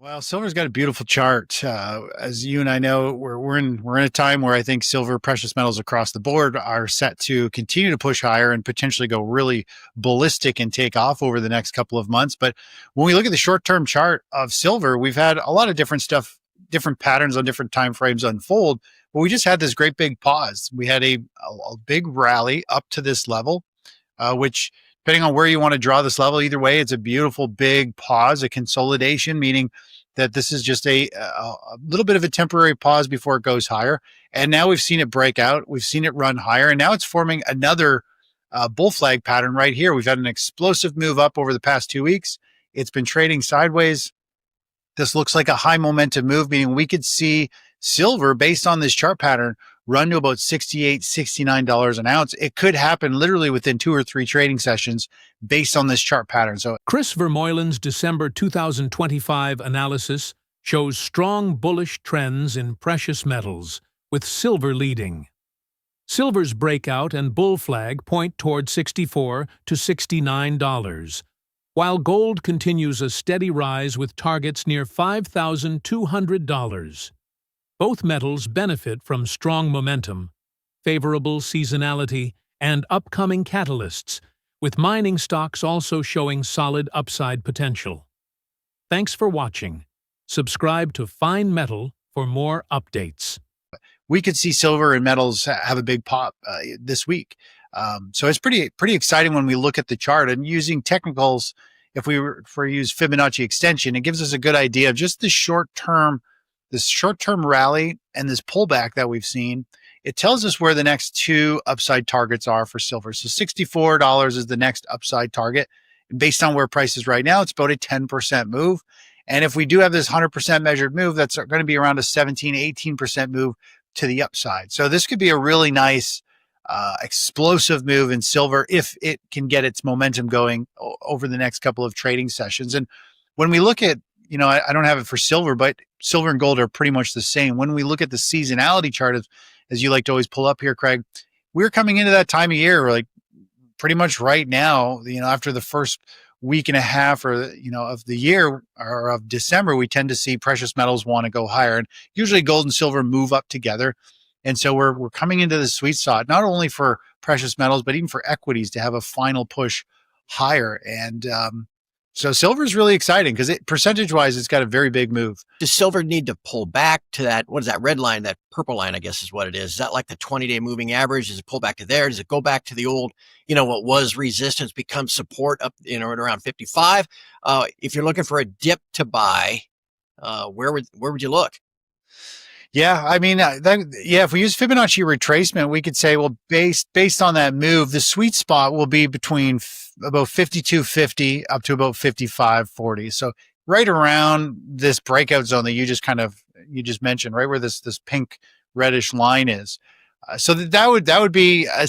Well, silver's got a beautiful chart. As you and I know, we're in a time where I think silver, precious metals across the board are set to continue to push higher and potentially go really ballistic and take off over the next couple of months. But when we look at the short-term chart of silver, we've had a lot of different stuff, different patterns on different time frames unfold. But we just had this great big pause. We had a big rally up to this level, which depending on where you want to draw this level, either way, it's a beautiful big pause, a consolidation, meaning that this is just a little bit of a temporary pause before it goes higher. And now we've seen it break out. We've seen it run higher. And now it's forming another bull flag pattern right here. We've had an explosive move up over the past 2 weeks. It's been trading sideways. This looks like a high momentum move, meaning we could see silver based on this chart pattern run to about $68, $69 an ounce. It could happen literally within 2 or 3 trading sessions based on this chart pattern. So Chris Vermeulen's December 2025 analysis shows strong bullish trends in precious metals, with silver leading. Silver's breakout and bull flag point toward $64 to $69, while gold continues a steady rise with targets near $5,200. Both metals benefit from strong momentum, favorable seasonality, and upcoming catalysts, with mining stocks also showing solid upside potential. Thanks for watching. Subscribe to Fine Metal for more updates. we could see silver and metals have a big pop this week. So it's pretty exciting when we look at the chart and using technicals. If we use Fibonacci extension, it gives us a good idea of just this short-term rally and this pullback that we've seen. It tells us where the next 2 upside targets are for silver. So $64 is the next upside target. And based on where price is right now, it's about a 10% move. And if we do have this 100% measured move, that's going to be around a 17, 18% move to the upside. So this could be a really nice explosive move in silver if it can get its momentum going over the next couple of trading sessions. And when we look at, I don't have it for silver, but silver and gold are pretty much the same. When we look at the seasonality chart, as you like to always pull up here, Craig, we're coming into that time of year, like pretty much right now, after the first week and a half or, of the year or of December, we tend to see precious metals want to go higher. And usually gold and silver move up together. And so we're coming into the sweet spot, not only for precious metals, but even for equities to have a final push higher. And so silver is really exciting because percentage-wise, it's got a very big move. Does silver need to pull back to that? What is that red line? That purple line, I guess, is what it is. Is that like the 20-day moving average? Does it pull back to there? Does it go back to the old, what was resistance becomes support up, at around 55? If you're looking for a dip to buy, where would you look? Yeah, I mean, if we use Fibonacci retracement, we could say, well, based on that move, the sweet spot will be between about 52.50 up to about 55.40. So right around this breakout zone that you just mentioned, right where this pink reddish line is. So that would be a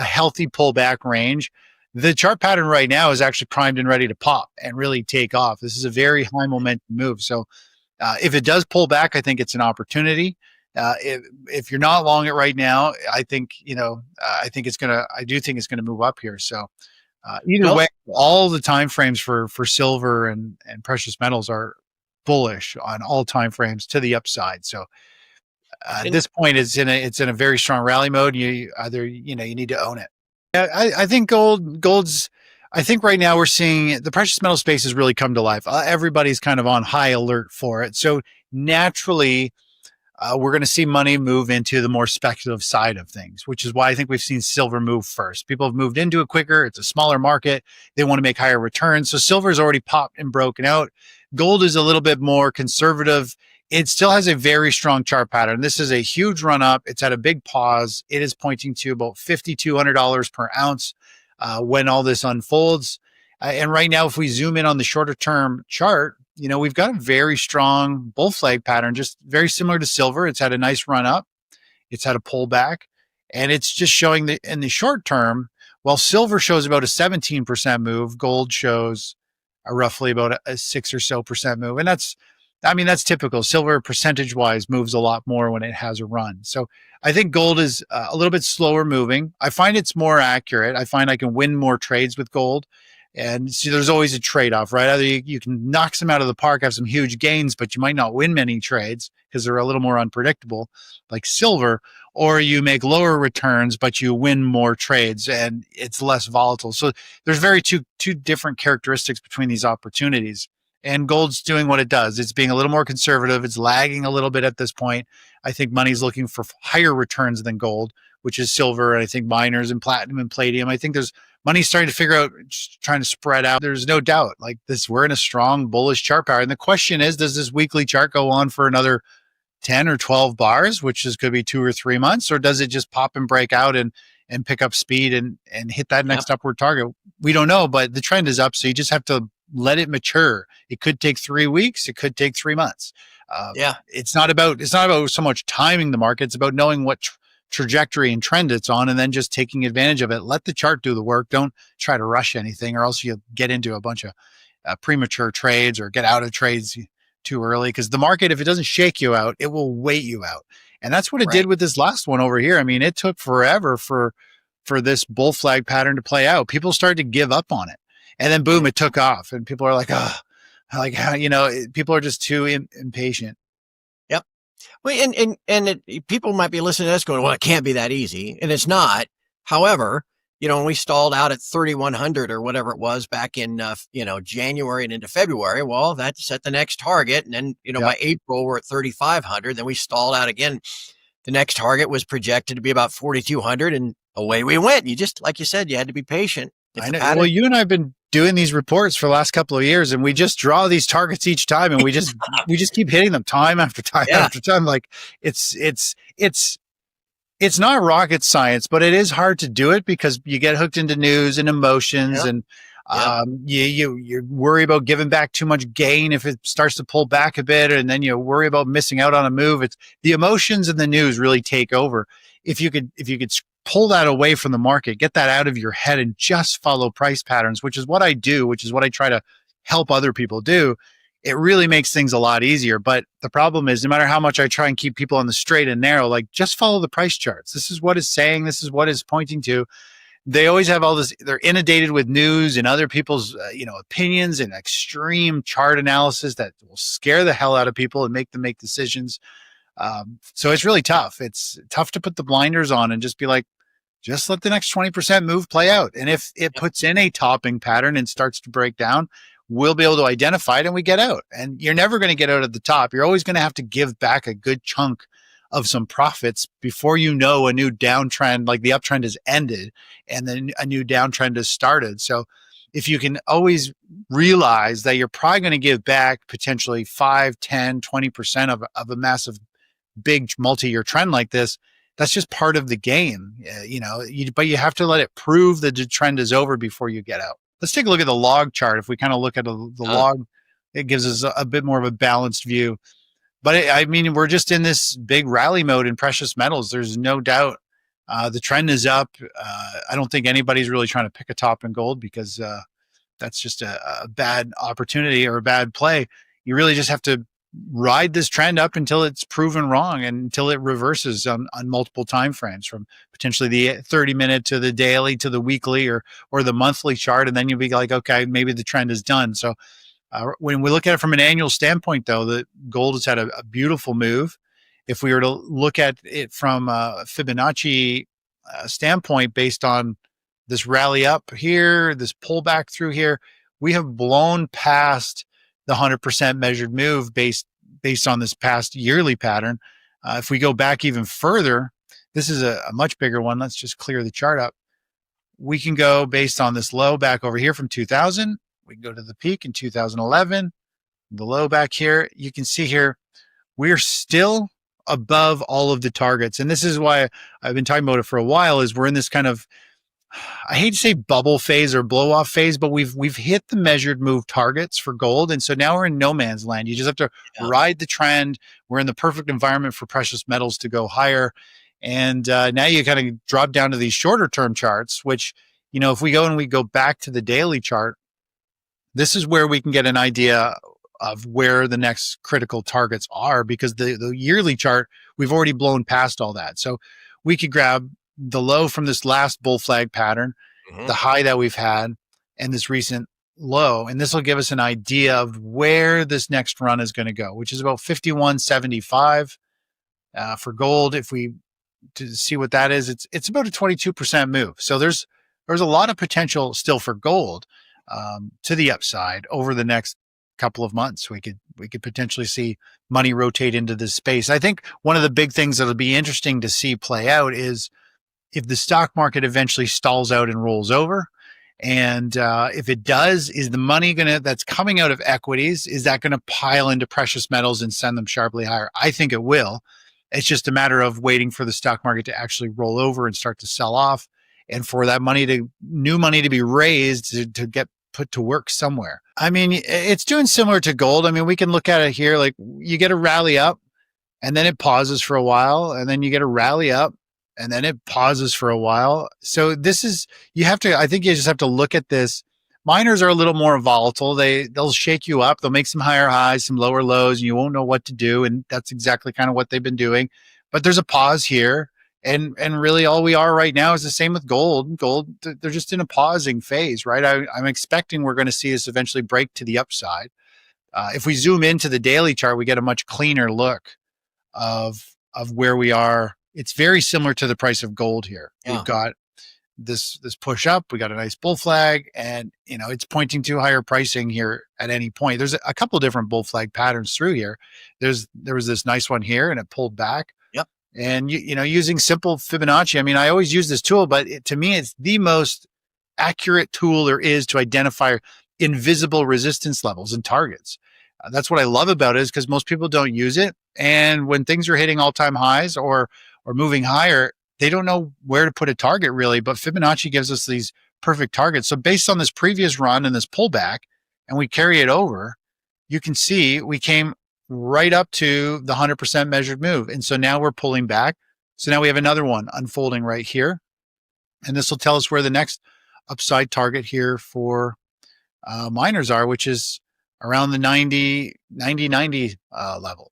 healthy pullback range. The chart pattern right now is actually primed and ready to pop and really take off. This is a very high momentum move. So if it does pull back, I think it's an opportunity. If you're not long it right now, I think, I do think it's gonna move up here. So either way, all the time frames for silver and precious metals are bullish on all time frames to the upside. So at this point, it's in a very strong rally mode. You need to own it. Yeah, I think gold's. I think right now we're seeing the precious metal space has really come to life. Everybody's kind of on high alert for it. So naturally, we're going to see money move into the more speculative side of things, which is why I think we've seen silver move first. People have moved into it quicker. It's a smaller market. They want to make higher returns. So silver's already popped and broken out. Gold is a little bit more conservative. It still has a very strong chart pattern. This is a huge run up. It's at a big pause. It is pointing to about $5,200 per ounce. When all this unfolds. And right now, if we zoom in on the shorter term chart, we've got a very strong bull flag pattern, just very similar to silver. It's had a nice run up. It's had a pullback. And it's just showing that in the short term, while silver shows about a 17% move, gold shows roughly about a 6 or so percent move. And that's typical. Silver percentage wise moves a lot more when it has a run. So I think gold is a little bit slower moving. I find it's more accurate. I find I can win more trades with gold. And so there's always a trade-off, right? Either you can knock some out of the park, have some huge gains, but you might not win many trades because they're a little more unpredictable, like silver, or you make lower returns, but you win more trades and it's less volatile. So there's two different characteristics between these opportunities. And gold's doing what it does. It's being a little more conservative. It's lagging a little bit at this point. I think money's looking for higher returns than gold, which is silver. And I think miners and platinum and palladium. I think there's money's starting to figure out, trying to spread out. There's no doubt like this, we're in a strong bullish chart power. And the question is, does this weekly chart go on for another 10 or 12 bars, which is could be 2 or 3 months, or does it just pop and break out and pick up speed and hit that next upward target? We don't know, but the trend is up. So you just have to let it mature. It could take 3 weeks. It could take 3 months. It's not about so much timing the market. It's about knowing what trajectory and trend it's on, and then just taking advantage of it. Let the chart do the work. Don't try to rush anything, or else you'll get into a bunch of premature trades or get out of trades too early. Because the market, if it doesn't shake you out, it will wait you out. And that's what it did with this last one over here. I mean, it took forever for this bull flag pattern to play out. People started to give up on it. And then boom, it took off, and people are like, people are just too impatient. Yep. Well, people might be listening to this going, well, it can't be that easy. And it's not. However, when we stalled out at 3,100 or whatever it was back in, January and into February, well, that set the next target. And then, by April, we're at 3,500. Then we stalled out again. The next target was projected to be about 4,200, and away we went. You just, like you said, you had to be patient. I know. Well, you and I have been doing these reports for the last couple of years, and we just draw these targets each time, and we just keep hitting them time after time after time. Like it's not rocket science, but it is hard to do it because you get hooked into news and emotions, and you worry about giving back too much gain if it starts to pull back a bit, and then you worry about missing out on a move. It's the emotions and the news really take over. If you could pull that away from the market, get that out of your head, and just follow price patterns, which is what I do, which is what I try to help other people do. It really makes things a lot easier. But the problem is, no matter how much I try and keep people on the straight and narrow, like just follow the price charts. This is what it's saying. This is what it's pointing to. They always have all this, they're inundated with news and other people's, opinions and extreme chart analysis that will scare the hell out of people and make them make decisions. So it's really tough. It's tough to put the blinders on and just be like, just let the next 20% move play out. And if it puts in a topping pattern and starts to break down, we'll be able to identify it and we get out. And you're never going to get out at the top. You're always going to have to give back a good chunk of some profits before a new downtrend, like the uptrend has ended and then a new downtrend has started. So if you can always realize that you're probably going to give back potentially 5, 10, 20% of a massive big multi-year trend like this, that's just part of the game, but you have to let it prove that the trend is over before you get out. Let's take a look at the log chart. If we kind of look at the log, it gives us a bit more of a balanced view. But we're just in this big rally mode in precious metals. There's no doubt the trend is up. I don't think anybody's really trying to pick a top in gold because that's just a bad opportunity or a bad play. You really just have to ride this trend up until it's proven wrong and until it reverses on multiple time frames, from potentially the 30-minute to the daily to the weekly or the monthly chart. And then you'll be like, okay, maybe the trend is done. So when we look at it from an annual standpoint, though, the gold has had a beautiful move. If we were to look at it from a Fibonacci standpoint, based on this rally up here, this pullback through here, we have blown past the 100% measured move based on this past yearly pattern. If we go back even further, this is a much bigger one. Let's just clear the chart up. We can go based on this low back over here from 2000. We can go to the peak in 2011, the low back here. You can see here, we're still above all of the targets. And this is why I've been talking about it for a while, is we're in this kind of, I hate to say bubble phase or blow off phase, but we've hit the measured move targets for gold. And so now we're in no man's land. You just have to ride the trend. We're in the perfect environment for precious metals to go higher. And now you kind of drop down to these shorter term charts, which, if we go back to the daily chart, this is where we can get an idea of where the next critical targets are, because the yearly chart, we've already blown past all that. So we could grab the low from this last bull flag pattern, the high that we've had, and this recent low. And this will give us an idea of where this next run is going to go, which is about 51.75 for gold. If we to see what that is, it's about a 22% move. So there's a lot of potential still for gold to the upside over the next couple of months. We could potentially see money rotate into this space. I think one of the big things that'll be interesting to see play out is if the stock market eventually stalls out and rolls over. And if it does, is the money that's coming out of equities, is that going to pile into precious metals and send them sharply higher? I think it will. It's just a matter of waiting for the stock market to actually roll over and start to sell off, and for that new money to be raised to get put to work somewhere. I mean, it's doing similar to gold. I mean, we can look at it here. Like, you get a rally up and then it pauses for a while, and then you get a rally up and then it pauses for a while. So I think you just have to look at this. Miners are a little more volatile. They'll shake you up. They'll make some higher highs, some lower lows, and you won't know what to do. And that's exactly kind of what they've been doing. But there's a pause here. And really all we are right now is the same with gold. Gold, they're just in a pausing phase, right? I'm expecting we're going to see this eventually break to the upside. If we zoom into the daily chart, we get a much cleaner look of where we are. It's very similar to the price of gold here. Yeah. We've got this push up. We got a nice bull flag, and it's pointing to higher pricing here at any point. There's a couple of different bull flag patterns through here. There was this nice one here, and it pulled back. Yep. And using simple Fibonacci, I mean, I always use this tool, but to me, it's the most accurate tool there is to identify invisible resistance levels and targets. That's what I love about it, is because most people don't use it. And when things are hitting all-time highs or moving higher, they don't know where to put a target really, but Fibonacci gives us these perfect targets. So based on this previous run and this pullback, and we carry it over, you can see we came right up to the 100% measured move. And so now we're pulling back. So now we have another one unfolding right here. And this will tell us where the next upside target here for miners are, which is around the 90 level.